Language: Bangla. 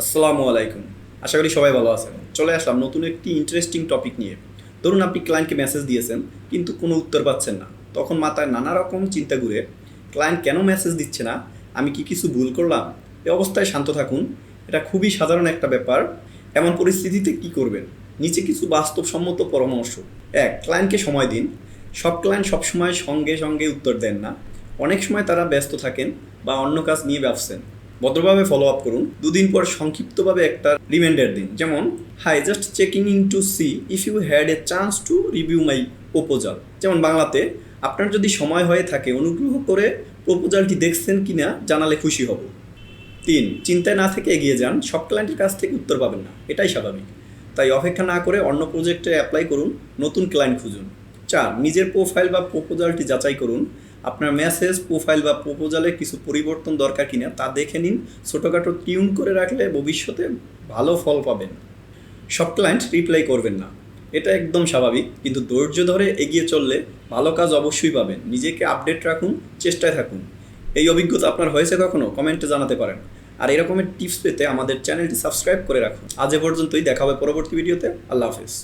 আসসালামু আলাইকুম। আশা করি সবাই ভালো আছেন। চলে আসলাম নতুন একটি ইন্টারেস্টিং টপিক নিয়ে। ধরুন আপনি ক্লায়েন্টকে মেসেজ দিয়েছেন কিন্তু কোনো উত্তর পাচ্ছেন না। তখন মাথায় নানা রকম চিন্তা ঘুরে, ক্লায়েন্ট কেন মেসেজ দিচ্ছে না, আমি কি কিছু ভুল করলাম? এই অবস্থায় শান্ত থাকুন। এটা খুবই সাধারণ একটা ব্যাপার। এমন পরিস্থিতিতে কি করবেন? নিচে কিছু বাস্তবসম্মত পরামর্শ। এক, ক্লায়েন্টকে সময় দিন। সব ক্লায়েন্ট সবসময় সঙ্গে সঙ্গে উত্তর দেন না। অনেক সময় তারা ব্যস্ত থাকেন বা অন্য কাজ নিয়ে ভাবছেন। ভদ্রভাবে ফলো আপ করুন। দুদিন পর সংক্ষিপ্তভাবে একটা রিমাইন্ডার দিন, যেমন hi, just checking in to see if you had a chance to review my proposal. যেমন বাংলাতে, আপনার যদি সময় হয়ে থাকে অনুগ্রহ করে প্রপোজালটি দেখছেন কিনা জানালে খুশি হব। তিন, চিন্তায় না থেকে এগিয়ে যান। সব ক্লায়েন্টের কাছ থেকে উত্তর পাবেন না, এটাই স্বাভাবিক। তাই অপেক্ষা না করে অন্য প্রজেক্টে অ্যাপ্লাই করুন, নতুন ক্লায়েন্ট খুঁজুন। চার, নিজের প্রোফাইল বা প্রপোজালটি যাচাই করুন। আপনার মেসেজ, প্রোফাইল বা প্রপোজালে কিছু পরিবর্তন দরকার কিনা তা দেখে নিন। ছোটোখাটো টিউন করে রাখলে ভবিষ্যতে ভালো ফল পাবেন। সব ক্লায়েন্ট রিপ্লাই করবেন না, এটা একদম স্বাভাবিক, কিন্তু ধৈর্য ধরে এগিয়ে চললে ভালো কাজ অবশ্যই পাবেন। নিজেকে আপডেট রাখুন, চেষ্টায় থাকুন। এই অভিজ্ঞতা আপনার হয়েছে কখনো? কমেন্টে জানাতে পারেন। আর এরকমের টিপস পেতে আমাদের চ্যানেলটি সাবস্ক্রাইব করে রাখুন। আজ এ পর্যন্তই, দেখা হবে পরবর্তী ভিডিওতে। আল্লাহ হাফেজ।